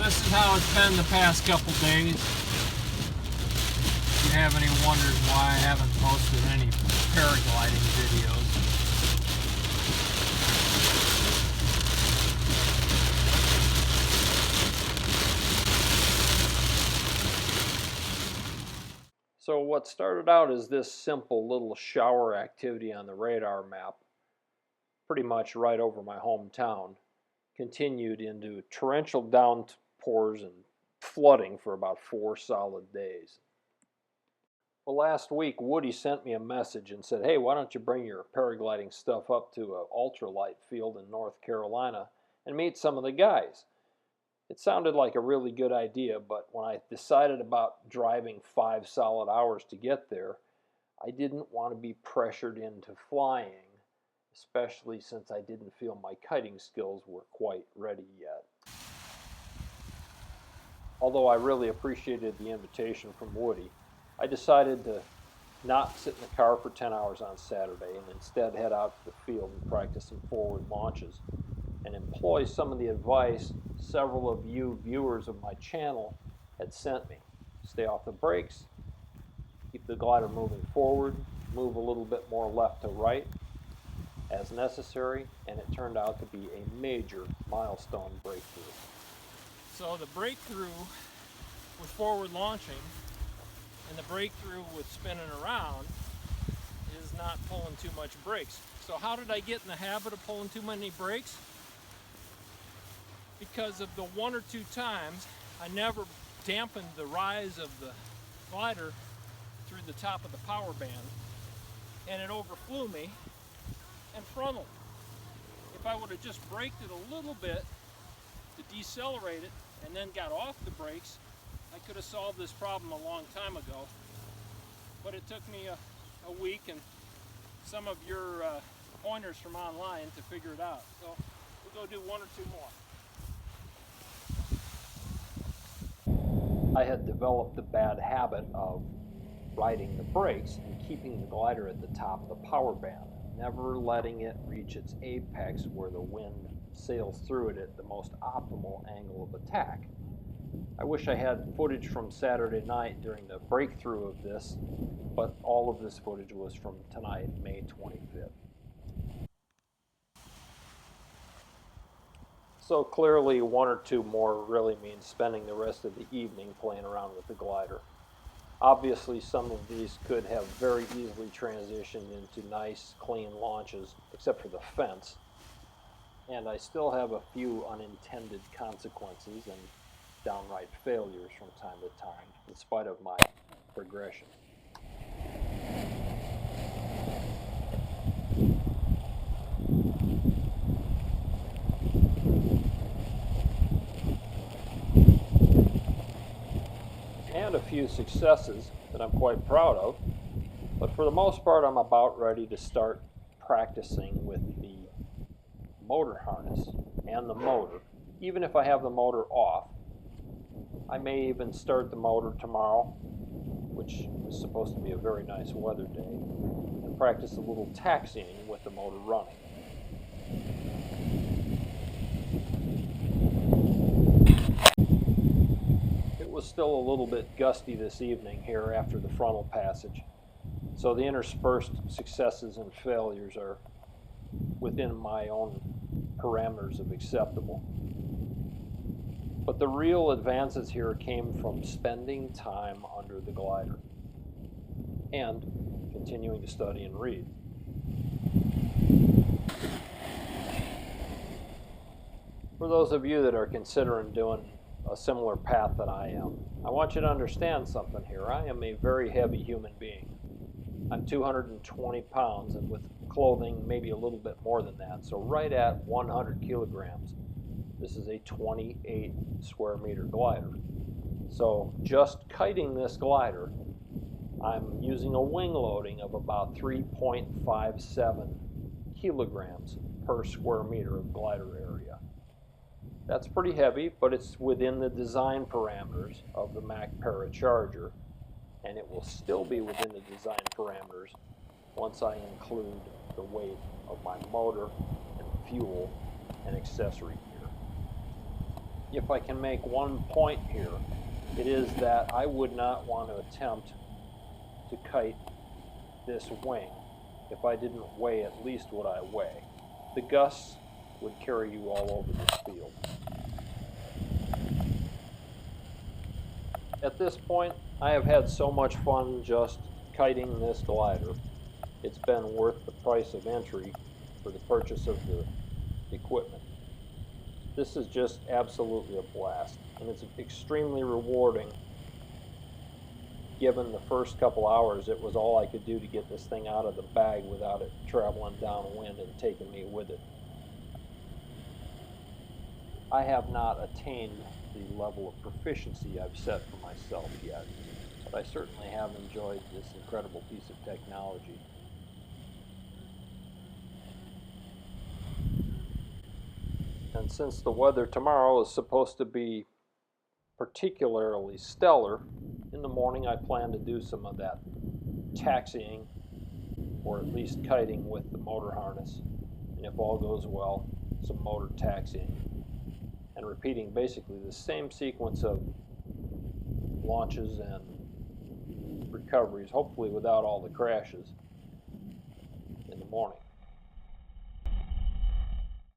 This is how it's been the past couple days. If you have any wonders why I haven't posted any paragliding videos. So what started out as this simple little shower activity on the radar map, pretty much right over my hometown, continued into torrential downpours and flooding for about 4 solid days. Well, last week Woody sent me a message and said, hey, why don't you bring your paragliding stuff up to an ultralight field in North Carolina and meet some of the guys. It sounded like a really good idea, but when I decided about driving 5 solid hours to get there, I didn't want to be pressured into flying, especially since I didn't feel my kiting skills were quite ready yet. Although I really appreciated the invitation from Woody, I decided to not sit in the car for 10 hours on Saturday and instead head out to the field and practice some forward launches and employ some of the advice several of you viewers of my channel had sent me. Stay off the brakes, keep the glider moving forward, move a little bit more left to right as necessary, and it turned out to be a major milestone breakthrough. So the breakthrough with forward launching and the breakthrough with spinning around is not pulling too much brakes. So how did I get in the habit of pulling too many brakes? Because of the 1 or 2 times I never dampened the rise of the glider through the top of the power band, and it overflew me and frontaled. If I would have just braked it a little bit to decelerate it and then got off the brakes, I could have solved this problem a long time ago. But it took me a week and some of your pointers from online to figure it out. So we'll go do 1 or 2 more. I had developed the bad habit of riding the brakes and keeping the glider at the top of the power band, never letting it reach its apex where the wind sails through it at the most optimal angle of attack. I wish I had footage from Saturday night during the breakthrough of this, but all of this footage was from tonight, May 25th. So clearly 1 or 2 more really means spending the rest of the evening playing around with the glider. Obviously some of these could have very easily transitioned into nice, clean launches, except for the fence. And I still have a few unintended consequences and downright failures from time to time, in spite of my progression. And a few successes that I'm quite proud of, but for the most part I'm about ready to start practicing with the motor harness and the motor, even if I have the motor off. I may even start the motor tomorrow, which is supposed to be a very nice weather day, and practice a little taxiing with the motor running. It was still a little bit gusty this evening here after the frontal passage, so the interspersed successes and failures are within my own parameters of acceptable. But the real advances here came from spending time under the glider and continuing to study and read. For those of you that are considering doing a similar path that I am, I want you to understand something here. I am a very heavy human being. I'm 220 pounds, and with clothing maybe a little bit more than that, so right at 100 kilograms. This is a 28 square meter glider. So just kiting this glider, I'm using a wing loading of about 3.57 kilograms per square meter of glider area. That's pretty heavy, but it's within the design parameters of the Mac Paracharger, and it will still be within the design parameters once I include the weight of my motor and fuel and accessory gear. if I can make one point here, it is that I would not want to attempt to kite this wing if I didn't weigh at least what I weigh. The gusts would carry you all over this field. At this point, I have had so much fun just kiting this glider. It's been worth the price of entry for the purchase of the equipment. This is just absolutely a blast, and it's extremely rewarding given the first couple hours it was all I could do to get this thing out of the bag without it traveling downwind and taking me with it. I have not attained the level of proficiency I've set for myself yet, but I certainly have enjoyed this incredible piece of technology. And since the weather tomorrow is supposed to be particularly stellar, in the morning I plan to do some of that taxiing, or at least kiting with the motor harness, and if all goes well, some motor taxiing, and repeating basically the same sequence of launches and recoveries, hopefully without all the crashes, in the morning.